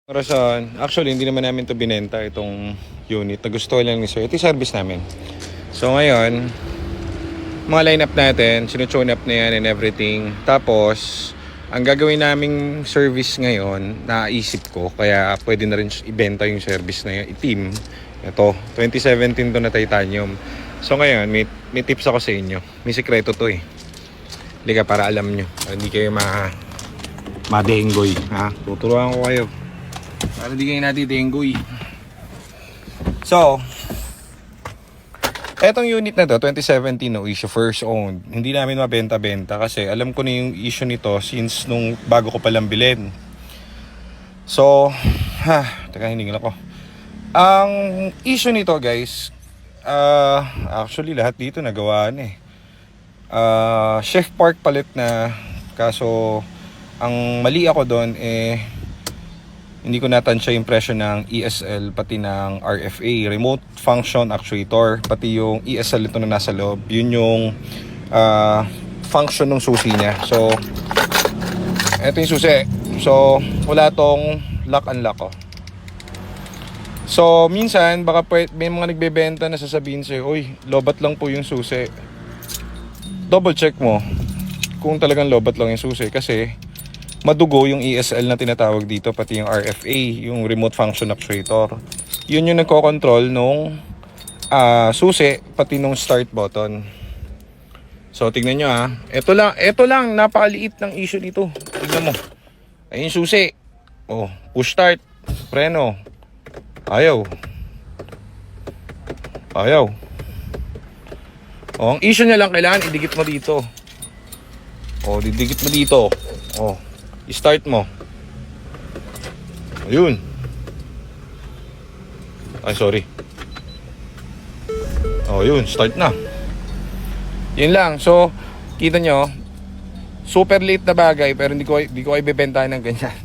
Orasan, actually hindi naman namin to binenta itong unit. Nagustuhan lang ni sir. Ito yung service namin. So ngayon, mga line up natin, sinutune up na yan and everything. Tapos, ang gagawin naming service ngayon, naisip ko, kaya pwede na rin ibenta yung service na yun, itim. Ito, 2017 to na titanium. So ngayon, may tips ako sa inyo. May sikreto to eh. Liga para alam nyo. Para hindi kayo madenggoy. Ha? Tuturuan ko kayo. Para di kayo natitenggoy. So, etong unit na to, 2017 no issue, first owned. Hindi namin mabenta-benta kasi alam ko na yung issue nito since nung bago ko palang bilhin. So, teka, hiningin ako. Ang issue nito guys, actually lahat dito nagawa na eh. Chef Park palit na, kaso ang mali ako doon hindi ko natansya yung presyo ng ESL pati ng RFA, remote function actuator, pati yung ESL ito na nasa loob, yun yung function ng susi niya. So eto yung susi, so wala tong lock unlock oh. So minsan baka may mga nagbebenta na sasabihin sa'yo, uy, lobat lang po yung susi. Double check mo kung talagang lobat lang yung susi, kasi madugo yung ESL na tinatawag dito, pati yung RFA, yung remote function actuator. Yun yung nagko-control nung susi, pati nung start button. So tignan nyo ha, ito lang napakaliit ng issue dito. Tignan mo, ayun yung susi. Oh, push start, preno. Ayaw. Oh, ang issue niya lang, kailangan idikit mo dito. Oh, didikit mo dito. Oh, i-start mo. Ayun. Ay, sorry. Oh, yun, start na. Yun lang. So, kita nyo, super late na bagay, pero hindi ko ibebentahan ng ganyan.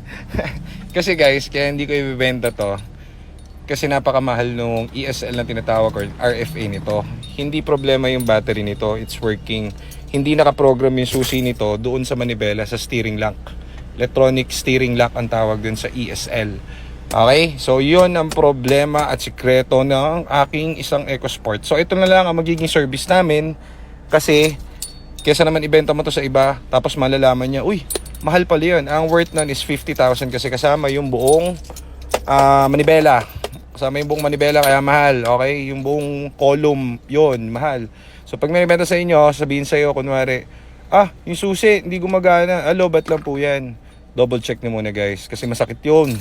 Kasi guys, kaya hindi ko ibebenta to, kasi napakamahal nung ESL na tinatawag or RFA nito. Hindi problema yung battery nito, it's working. Hindi nakaprogram yung susi nito doon sa manibela, sa steering lock. Electronic steering lock ang tawag dun sa ESL. Okay? So, yun ang problema at sikreto ng aking isang EcoSport. So, ito na lang ang magiging service namin, kasi kesa naman ibenta mo to sa iba tapos malalaman niya, uy, mahal pala yun. Ang worth nun is 50,000 kasi kasama yung buong manibela. Kasama yung buong manibela, kaya mahal. Okay? Yung buong column, yun, mahal. So, pag may benta sa inyo, sabihin sa'yo, kunwari, yung susi, hindi gumagana. Lobat lang po yan. Double check nyo muna guys, kasi masakit yun.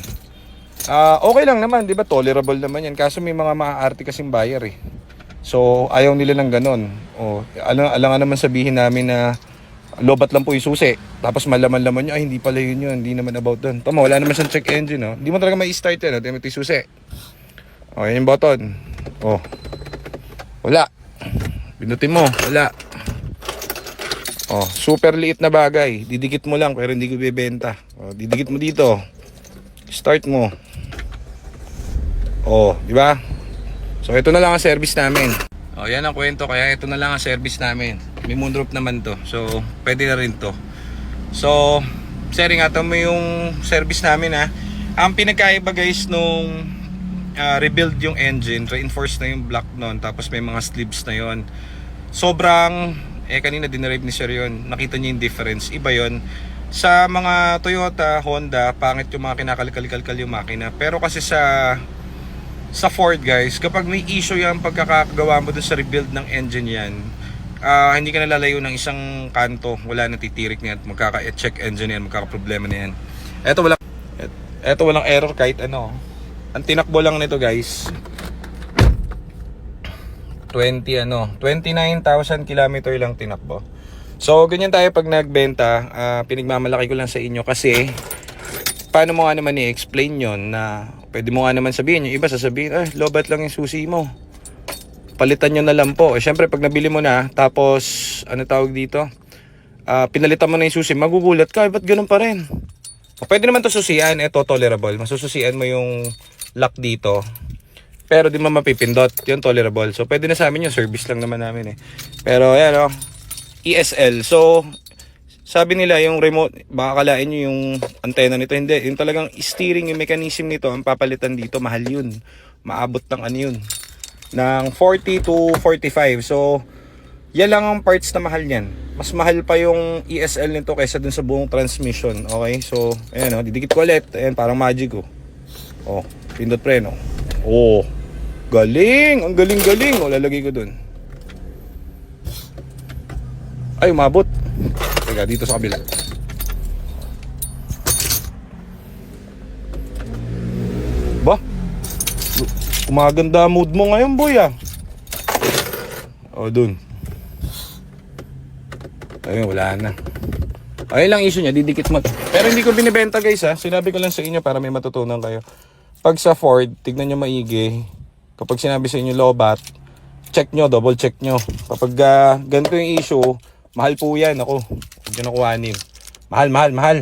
Okay lang naman, di ba? Tolerable naman yan. Kaso may mga maaarte kasing buyer eh. So, ayaw nila ng ganon. Alangan naman sabihin namin na lobat lang po yung susi. Tapos malaman-laman nyo, hindi pala yun. Hindi naman about dun. Tama, wala naman siyang check engine. Hindi mo talaga ma-start yan. Ito yung susi. Okay, yung button. Wala. Pinutin mo. Wala. Super liit na bagay. Didikit mo lang pero hindi ko bibenta. Didikit mo dito. Start mo. Di ba? So ito na lang ang service namin. Yan ang kwento, kaya ito na lang ang service namin. May moonroof naman to. So pwede na rin to. So sharing ito mo yung service namin ha. Ang pinagkaiba guys nung rebuild yung engine, reinforce na yung block nun, tapos may mga sleeves na yon. Sobrang kanina dinerive ni sir yun, nakita niyo yung difference. Iba yon sa mga Toyota, Honda, pangit yung mga kinakalikal-kalkal yung makina. Pero kasi sa Ford guys, kapag may issue yan pagkakagawa mo dun sa rebuild ng engine yan, hindi ka nalalayo ng isang kanto, wala natitirik na yan, magkaka-check engine yan, magkaka-problema na yan. Eto walang error kahit ano. Ang tinakbo lang nito guys, 29,000 kilometer lang tinakbo. So ganyan tayo pag nagbenta. Pinagmamalaki ko lang sa inyo kasi paano mo nga naman i-explain yon, na pwede mo nga naman sabihin, yung iba sasabihin, lobat lang yung susi mo, palitan nyo na lang po. Syempre pag nabili mo na, tapos ano tawag dito, pinalitan mo na yung susi, magugulat ka, ba't ganun pa rin? Pwede naman to susian, ito tolerable, masususian mo yung lock dito, pero di mo mapipindot, yun tolerable. So pwede na sa amin yung service lang naman namin eh. Pero yan ESL. So sabi nila yung remote, baka kalain nyo yung antena nito. Hindi, yung talagang steering, yung mechanism nito, ang papalitan dito, mahal yun. Maabot ng ano yun, ng 40 to 45. So, yan lang ang parts na mahal niyan. Mas mahal pa yung ESL nito kaysa dun sa buong transmission. Okay, so, ayan o, didikit ko ulit. Ayan, parang magic o. Oh, pindot preno. Oh, galing! Ang galing-galing. O, lalagay ko dun. Ay, umabot. Teka, dito sa kabila. Ba? Kumaganda mood mo ngayon, boy, ah. O, dun. Ayun, wala na. Ayun lang issue niya, didikit mo. Pero hindi ko binibenta, guys, ha. Sinabi ko lang sa inyo para may matutunan kayo. Pag sa Ford, tignan nyo maigi. Kapag sinabi sa inyo lobat, check nyo, double check nyo. Kapag ganito yung issue, mahal po yan. Ako, huwag nyo nakuhanin. Mahal, mahal, mahal.